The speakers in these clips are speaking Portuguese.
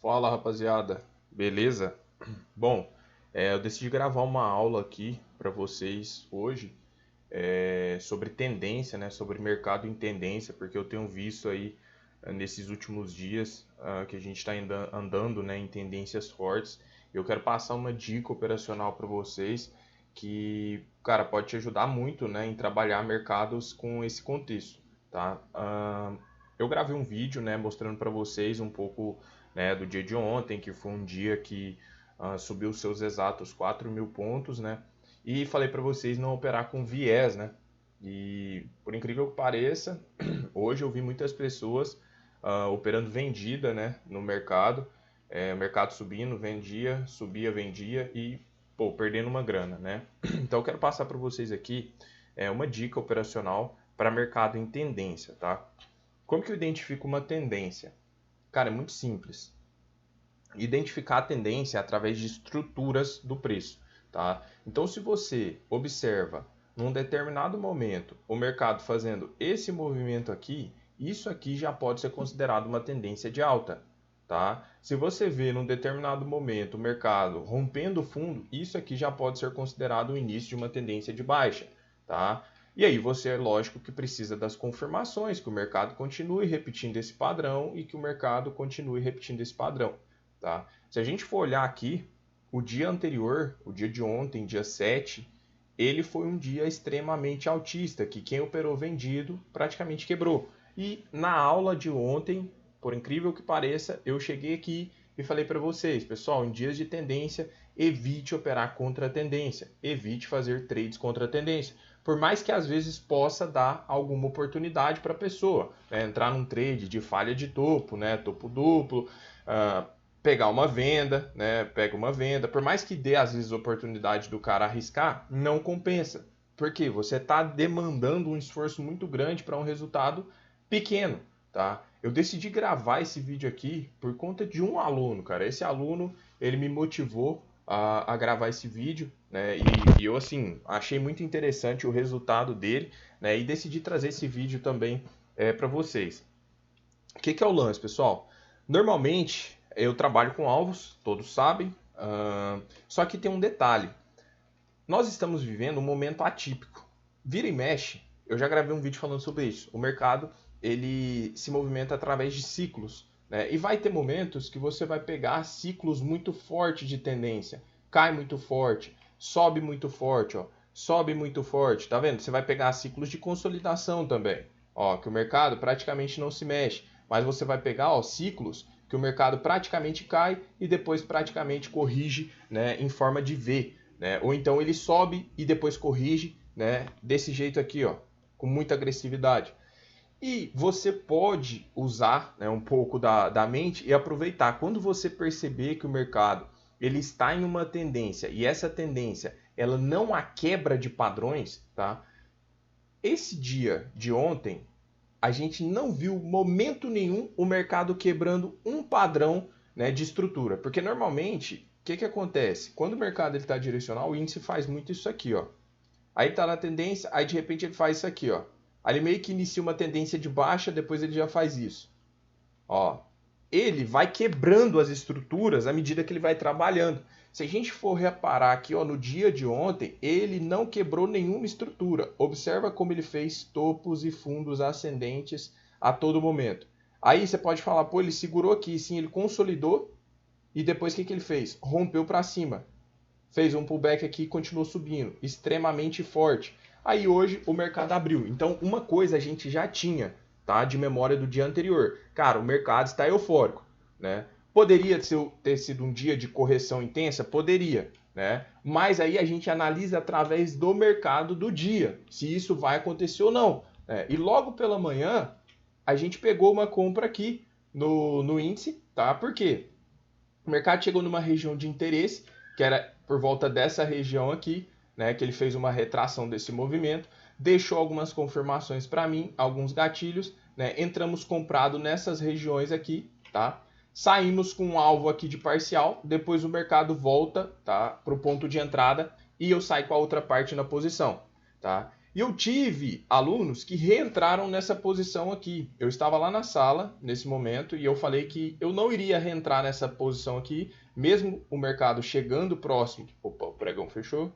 Fala rapaziada, beleza? Bom, eu decidi gravar uma aula aqui para vocês hoje sobre tendência, né? Sobre mercado em tendência, porque eu tenho visto aí nesses últimos dias que a gente está andando, né, em tendências fortes. Eu quero passar uma dica operacional para vocês que, cara, pode te ajudar muito, né, em trabalhar mercados com esse contexto, tá? Eu gravei um vídeo, né, mostrando para vocês um pouco, né, do dia de ontem, que foi um dia que subiu seus exatos 4.000 pontos, né? E falei para vocês não operar com viés, né? E por incrível que pareça, hoje eu vi muitas pessoas operando vendida, né, no mercado. O mercado subindo, vendia, subia, vendia e pô, perdendo uma grana, né? Então eu quero passar para vocês aqui uma dica operacional para mercado em tendência, tá? Como que eu identifico uma tendência? Cara, é muito simples. Identificar a tendência através de estruturas do preço, tá? Então, se você observa num determinado momento o mercado fazendo esse movimento aqui, isso aqui já pode ser considerado uma tendência de alta, tá? Se você vê num determinado momento o mercado rompendo o fundo, isso aqui já pode ser considerado o início de uma tendência de baixa, tá? E aí você, é lógico que precisa das confirmações, que o mercado continue repetindo esse padrão e que o mercado continue repetindo esse padrão. Tá? Se a gente for olhar aqui, o dia anterior, o dia de ontem, dia 7, ele foi um dia extremamente altista, que quem operou vendido praticamente quebrou. E na aula de ontem, por incrível que pareça, eu cheguei aqui e falei para vocês, pessoal, em dias de tendência, evite operar contra a tendência, evite fazer trades contra a tendência. Por mais que às vezes possa dar alguma oportunidade para a pessoa, né? Entrar num trade de falha de topo, né? Topo duplo, pegar uma venda, né? Pega uma venda. Por mais que dê, às vezes, oportunidade do cara arriscar, não compensa. Porque você está demandando um esforço muito grande para um resultado pequeno, tá? Eu decidi gravar esse vídeo aqui por conta de um aluno, cara. Esse aluno, ele me motivou a gravar esse vídeo, né? E eu, assim, achei muito interessante o resultado dele, né? E decidi trazer esse vídeo também para vocês. O que é o lance, pessoal? Normalmente eu trabalho com alvos, todos sabem, só que tem um detalhe. Nós estamos vivendo um momento atípico. Vira e mexe, eu já gravei um vídeo falando sobre isso. O mercado ele se movimenta através de ciclos, né? E vai ter momentos que você vai pegar ciclos muito fortes de tendência. Cai muito forte, sobe muito forte, ó, sobe muito forte. Tá vendo? Você vai pegar ciclos de consolidação também. Ó, que o mercado praticamente não se mexe. Mas você vai pegar ciclos que o mercado praticamente cai e depois praticamente corrige, né, em forma de V. Né? Ou então ele sobe e depois corrige, né, desse jeito aqui, ó, com muita agressividade. E você pode usar, né, um pouco da mente e aproveitar. Quando você perceber que o mercado ele está em uma tendência e essa tendência ela não há quebra de padrões, tá? Esse dia de ontem a gente não viu momento nenhum o mercado quebrando um padrão, né, de estrutura. Porque normalmente, o que acontece? Quando o mercado está direcional, o índice faz muito isso aqui, ó. Aí está na tendência, aí de repente ele faz isso aqui, ó. Aí ele meio que inicia uma tendência de baixa, depois ele já faz isso. Ó, ele vai quebrando as estruturas à medida que ele vai trabalhando. Se a gente for reparar aqui, ó, no dia de ontem, ele não quebrou nenhuma estrutura. Observa como ele fez topos e fundos ascendentes a todo momento. Aí você pode falar, pô, ele segurou aqui, sim, ele consolidou e depois o que ele fez? Rompeu para cima. Fez um pullback aqui e continuou subindo, extremamente forte. Aí hoje o mercado abriu. Então uma coisa a gente já tinha, tá, de memória do dia anterior. Cara, o mercado está eufórico, né? Poderia ter sido um dia de correção intensa? Poderia, né? Mas aí a gente analisa através do mercado do dia, se isso vai acontecer ou não. Né? E logo pela manhã, a gente pegou uma compra aqui no índice, tá? Por quê? O mercado chegou numa região de interesse, que era por volta dessa região aqui, né, que ele fez uma retração desse movimento, deixou algumas confirmações para mim, alguns gatilhos, né, entramos comprado nessas regiões aqui, tá? Saímos com um alvo aqui de parcial, depois o mercado volta, tá, para o ponto de entrada e eu saio com a outra parte na posição, tá? E eu tive alunos que reentraram nessa posição aqui. Eu estava lá na sala nesse momento e eu falei que eu não iria reentrar nessa posição aqui, mesmo o mercado chegando próximo. Opa, o pregão fechou.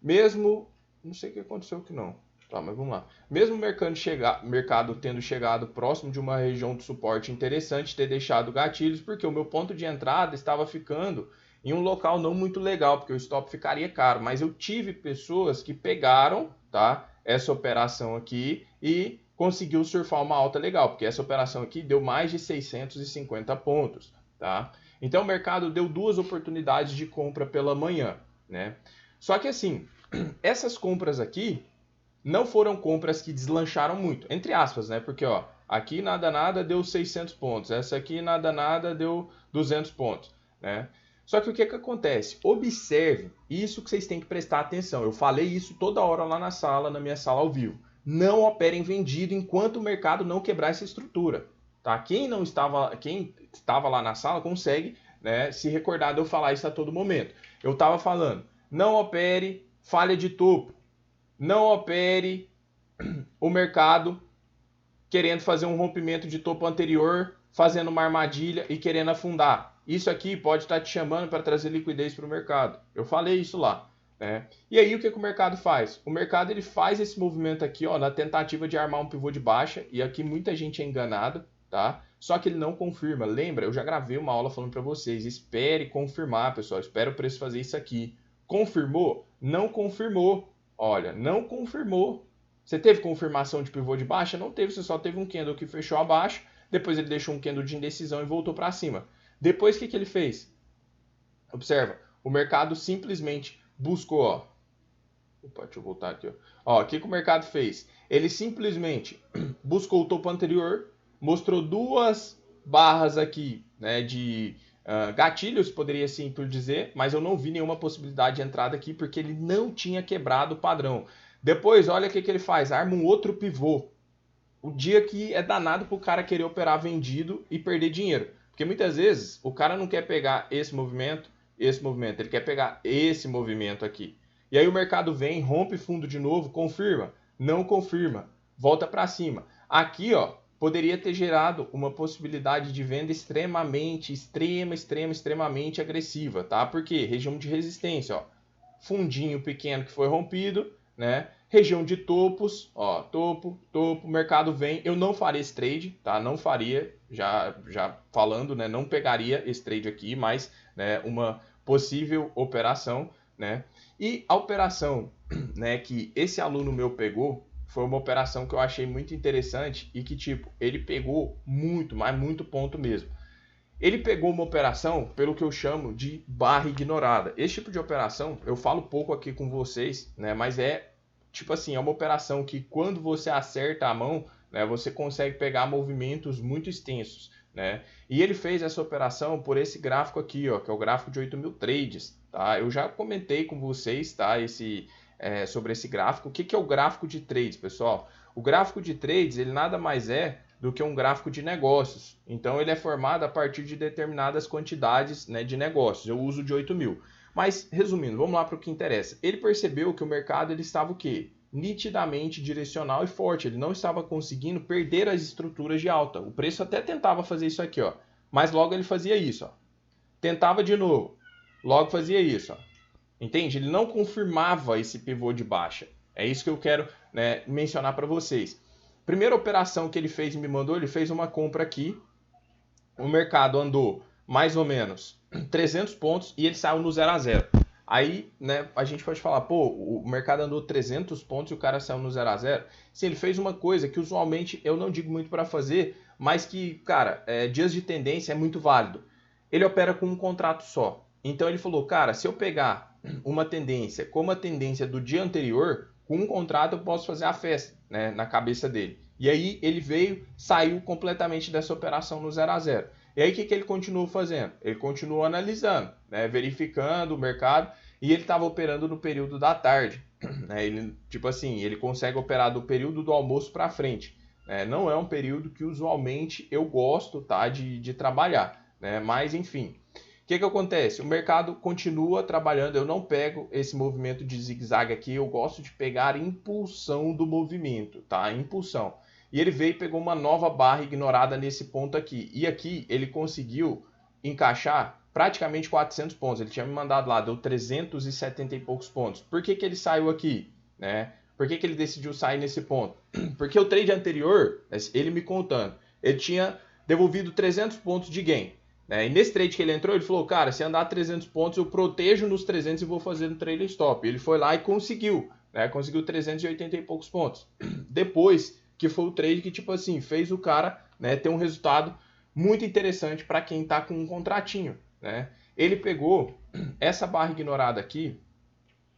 Mesmo, não sei o que aconteceu aqui não. Tá, mas vamos lá. Mesmo o mercado tendo chegado próximo de uma região de suporte interessante, ter deixado gatilhos, porque o meu ponto de entrada estava ficando em um local não muito legal, porque o stop ficaria caro. Mas eu tive pessoas que pegaram, tá, essa operação aqui e conseguiu surfar uma alta legal, porque essa operação aqui deu mais de 650 pontos, tá? Então o mercado deu duas oportunidades de compra pela manhã, né? Só que assim, essas compras aqui não foram compras que deslancharam muito, entre aspas, né? Porque, ó, aqui nada deu 600 pontos, essa aqui nada deu 200 pontos, né? Só que o que que acontece? Observe isso que vocês têm que prestar atenção. Eu falei isso toda hora lá na sala, na minha sala ao vivo. Não operem vendido enquanto o mercado não quebrar essa estrutura, tá? Quem estava lá na sala consegue, né, se recordar de eu falar isso a todo momento. Eu estava falando, não opere falha de topo. Não opere o mercado querendo fazer um rompimento de topo anterior, fazendo uma armadilha e querendo afundar. Isso aqui pode estar te chamando para trazer liquidez para o mercado. Eu falei isso lá, né? E aí o que o mercado faz? O mercado ele faz esse movimento aqui, ó, na tentativa de armar um pivô de baixa, e aqui muita gente é enganada, tá? Só que ele não confirma. Lembra? Eu já gravei uma aula falando para vocês. Espere confirmar, pessoal. Espera o preço fazer isso aqui. Confirmou? Não confirmou. Olha, não confirmou. Você teve confirmação de pivô de baixa? Não teve, você só teve um candle que fechou abaixo, depois ele deixou um candle de indecisão e voltou para cima. Depois o que ele fez? Observa, o mercado simplesmente buscou, ó. Opa, deixa eu voltar aqui, ó. Ó, o que o mercado fez? Ele simplesmente buscou o topo anterior, mostrou duas barras aqui, né, de gatilhos, poderia assim por dizer, mas eu não vi nenhuma possibilidade de entrada aqui porque ele não tinha quebrado o padrão. Depois, olha o que ele faz, arma um outro pivô. O dia que é danado para o cara querer operar vendido e perder dinheiro. Porque muitas vezes o cara não quer pegar esse movimento, ele quer pegar esse movimento aqui. E aí o mercado vem, rompe fundo de novo, confirma, não confirma, volta para cima. Aqui, ó, poderia ter gerado uma possibilidade de venda extremamente agressiva, tá? Porque região de resistência, ó, fundinho pequeno que foi rompido, né? Região de topos, ó, topo, mercado vem. Eu não faria esse trade, tá? Não faria, já falando, né? Não pegaria esse trade aqui, mas, né, uma possível operação, né? E a operação, né, que esse aluno meu pegou, foi uma operação que eu achei muito interessante e que, tipo, ele pegou muito, mas muito ponto mesmo. Ele pegou uma operação pelo que eu chamo de barra ignorada. Esse tipo de operação, eu falo pouco aqui com vocês, né, mas é, tipo assim, é uma operação que quando você acerta a mão, né, você consegue pegar movimentos muito extensos, né? E ele fez essa operação por esse gráfico aqui, ó, que é o gráfico de 8.000 trades, tá? Eu já comentei com vocês, tá, sobre esse gráfico. O que é o gráfico de trades, pessoal? O gráfico de trades, ele nada mais é do que um gráfico de negócios. Então, ele é formado a partir de determinadas quantidades, né, de negócios. Eu uso de 8.000. Mas, resumindo, vamos lá para o que interessa. Ele percebeu que o mercado ele estava o quê? Nitidamente direcional e forte. Ele não estava conseguindo perder as estruturas de alta. O preço até tentava fazer isso aqui, ó, mas logo ele fazia isso, ó. Tentava de novo, logo fazia isso, ó. Entende? Ele não confirmava esse pivô de baixa. É isso que eu quero, né, mencionar para vocês. Primeira operação que ele fez e me mandou, ele fez uma compra aqui. O mercado andou mais ou menos 300 pontos e ele saiu no 0 a 0. Aí, né, a gente pode falar, pô, o mercado andou 300 pontos e o cara saiu no 0 a 0. Sim, ele fez uma coisa que usualmente eu não digo muito para fazer, mas que, cara, dias de tendência é muito válido. Ele opera com um contrato só. Então ele falou, cara, se eu pegar uma tendência como a tendência do dia anterior, com um contrato eu posso fazer a festa, né, na cabeça dele. E aí ele veio, saiu completamente dessa operação no 0 a 0. E aí o que ele continuou fazendo? Ele continuou analisando, né, verificando o mercado, e ele estava operando no período da tarde. Né, ele, tipo assim, ele consegue operar do período do almoço para frente. Né, não é um período que usualmente eu gosto, tá, de trabalhar, né, mas enfim. que acontece? O mercado continua trabalhando, eu não pego esse movimento de zigue-zague aqui, eu gosto de pegar impulsão do movimento, tá? Impulsão. E ele veio e pegou uma nova barra ignorada nesse ponto aqui. E aqui ele conseguiu encaixar praticamente 400 pontos. Ele tinha me mandado lá, deu 370 e poucos pontos. Por que ele saiu aqui? Né? Por que ele decidiu sair nesse ponto? Porque o trade anterior, ele me contando, ele tinha devolvido 300 pontos de gain. Né? E nesse trade que ele entrou, ele falou, cara, se andar 300 pontos, eu protejo nos 300 e vou fazer no trailing stop. Ele foi lá e conseguiu. Né? Conseguiu 380 e poucos pontos. Depois que foi o trade que, tipo assim, fez o cara, né, ter um resultado muito interessante para quem está com um contratinho. Né? Ele pegou essa barra ignorada aqui,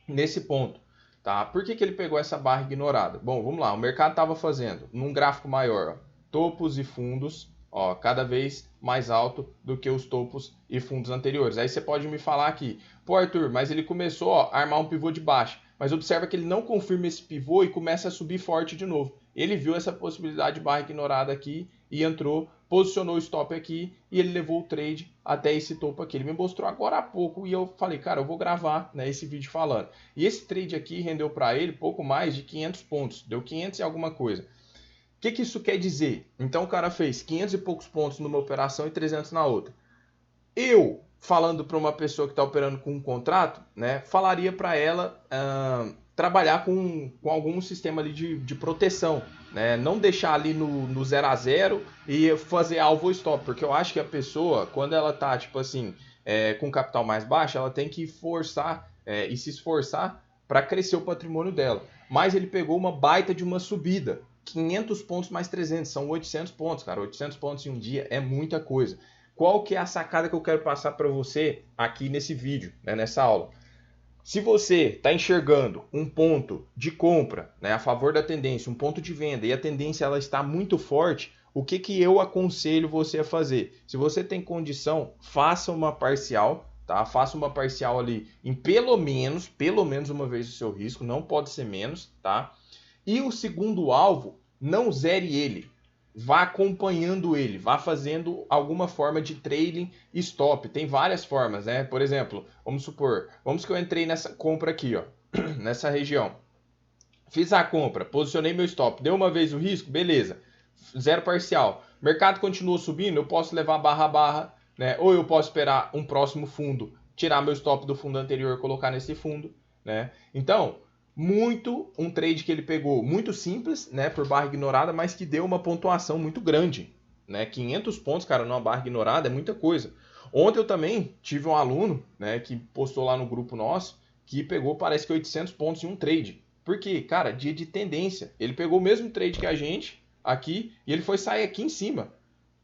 nesse ponto. Tá? Por que ele pegou essa barra ignorada? Bom, vamos lá. O mercado estava fazendo, num gráfico maior, ó, topos e fundos, ó, cada vez mais alto do que os topos e fundos anteriores. Aí você pode me falar aqui, pô, Arthur, mas ele começou a armar um pivô de baixa. Mas observa que ele não confirma esse pivô e começa a subir forte de novo. Ele viu essa possibilidade de barra ignorada aqui e entrou, posicionou o stop aqui e ele levou o trade até esse topo aqui. Ele me mostrou agora há pouco e eu falei, cara, eu vou gravar, né, esse vídeo falando. E esse trade aqui rendeu para ele pouco mais de 500 pontos, deu 500 e alguma coisa. O que isso quer dizer? Então o cara fez 500 e poucos pontos numa operação e 300 na outra. Eu, falando para uma pessoa que está operando com um contrato, né, falaria para ela trabalhar com algum sistema ali de proteção. Né? Não deixar ali no 0 a 0 e fazer alvo stop, porque eu acho que a pessoa, quando ela está tipo assim, com capital mais baixo, ela tem que forçar e se esforçar para crescer o patrimônio dela. Mas ele pegou uma baita de uma subida. 500 pontos mais 300, são 800 pontos, cara. 800 pontos em um dia é muita coisa. Qual que é a sacada que eu quero passar para você aqui nesse vídeo, né, nessa aula? Se você está enxergando um ponto de compra, né, a favor da tendência, um ponto de venda, e a tendência ela está muito forte, o que eu aconselho você a fazer? Se você tem condição, faça uma parcial, tá? Faça uma parcial ali em pelo menos uma vez o seu risco, não pode ser menos, tá? E o segundo alvo, não zere ele. Vá acompanhando ele, vá fazendo alguma forma de trailing stop. Tem várias formas, né? Por exemplo, vamos que eu entrei nessa compra aqui, ó, nessa região. Fiz a compra, posicionei meu stop, deu uma vez o risco, beleza. Zero parcial. Mercado continuou subindo, eu posso levar barra a barra, né? Ou eu posso esperar um próximo fundo, tirar meu stop do fundo anterior e colocar nesse fundo, né? Então, um trade que ele pegou muito simples, né, por barra ignorada, mas que deu uma pontuação muito grande, né? 500 pontos, cara, numa barra ignorada é muita coisa. Ontem eu também tive um aluno, né, que postou lá no grupo nosso, que pegou, parece que 800 pontos em um trade. Por quê? Cara, dia de tendência. Ele pegou o mesmo trade que a gente aqui e ele foi sair aqui em cima.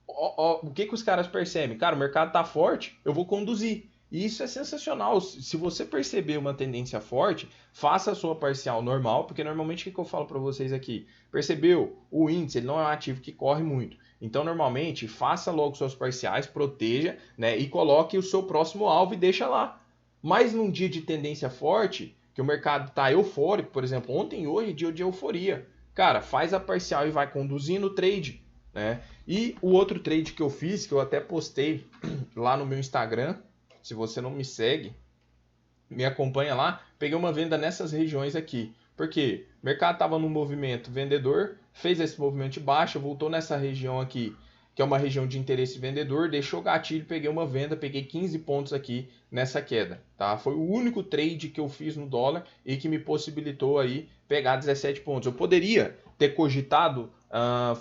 O que os caras percebem? Cara, o mercado tá forte, eu vou conduzir. E isso é sensacional. Se você perceber uma tendência forte, faça a sua parcial normal, porque normalmente o que eu falo para vocês aqui? Percebeu? O índice ele não é um ativo que corre muito. Então, normalmente, faça logo suas parciais, proteja, né, e coloque o seu próximo alvo e deixa lá. Mas num dia de tendência forte, que o mercado está eufórico, por exemplo, ontem e hoje é dia de euforia. Cara, faz a parcial e vai conduzindo o trade. Né? E o outro trade que eu fiz, que eu até postei lá no meu Instagram, se você não me segue, me acompanha lá, peguei uma venda nessas regiões aqui. Porque o mercado estava no movimento vendedor, fez esse movimento de baixa, voltou nessa região aqui, que é uma região de interesse vendedor, deixou o gatilho, peguei uma venda, peguei 15 pontos aqui nessa queda. Tá? Foi o único trade que eu fiz no dólar e que me possibilitou aí pegar 17 pontos. Eu poderia ter cogitado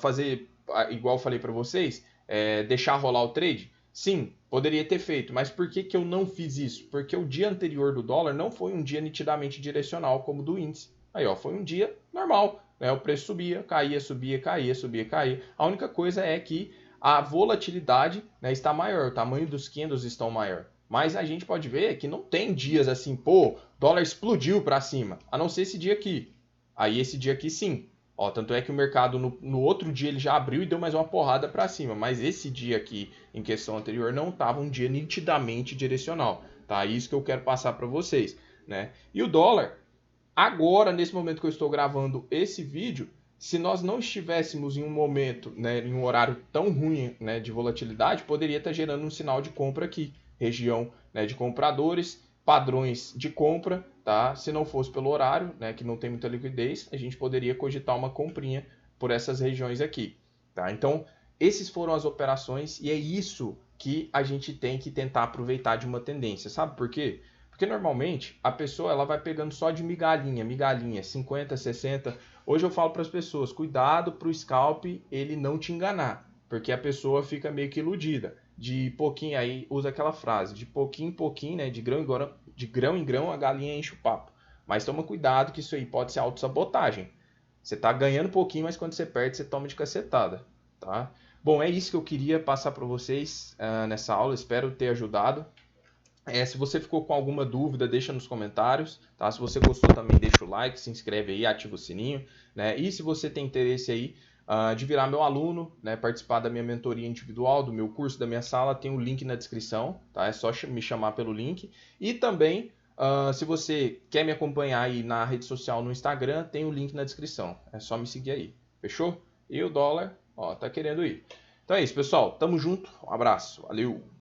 fazer, igual eu falei para vocês, deixar rolar o trade? Sim, poderia ter feito, mas por que eu não fiz isso? Porque o dia anterior do dólar não foi um dia nitidamente direcional como o do índice. Aí, ó, foi um dia normal, né? O preço subia, caía, subia, caía, subia, caía. A única coisa é que a volatilidade, né, está maior, o tamanho dos candles estão maior. Mas a gente pode ver que não tem dias assim, pô, dólar explodiu para cima, a não ser esse dia aqui. Aí esse dia aqui sim. Ó, tanto é que o mercado no outro dia ele já abriu e deu mais uma porrada para cima, mas esse dia aqui em questão anterior não estava um dia nitidamente direcional, tá? Isso que eu quero passar para vocês, né? E o dólar, agora nesse momento que eu estou gravando esse vídeo, se nós não estivéssemos em um momento, né, em um horário tão ruim, né, de volatilidade, poderia estar gerando um sinal de compra aqui, região, né, de compradores, padrões de compra, tá? Se não fosse pelo horário, né, que não tem muita liquidez, a gente poderia cogitar uma comprinha por essas regiões aqui, tá? Então, esses foram as operações e é isso que a gente tem que tentar aproveitar de uma tendência, sabe por quê? Porque normalmente a pessoa ela vai pegando só de migalhinha, migalhinha, 50, 60. Hoje eu falo para as pessoas, cuidado para o scalp ele não te enganar, porque a pessoa fica meio que iludida. De pouquinho, aí usa aquela frase, de pouquinho em pouquinho, né, de grão em grão a galinha enche o papo. Mas toma cuidado que isso aí pode ser autossabotagem. Você está ganhando pouquinho, mas quando você perde, você toma de cacetada, tá? Bom, é isso que eu queria passar para vocês nessa aula, espero ter ajudado. Se você ficou com alguma dúvida, deixa nos comentários, tá? Se você gostou também, deixa o like, se inscreve aí, ativa o sininho, né? E se você tem interesse aí de virar meu aluno, né? Participar da minha mentoria individual, do meu curso, da minha sala, tem o link na descrição, tá? É só me chamar pelo link. E também, se você quer me acompanhar aí na rede social, no Instagram, tem o link na descrição. É só me seguir aí, fechou? E o dólar, ó, tá querendo ir. Então é isso, pessoal. Tamo junto. Um abraço. Valeu!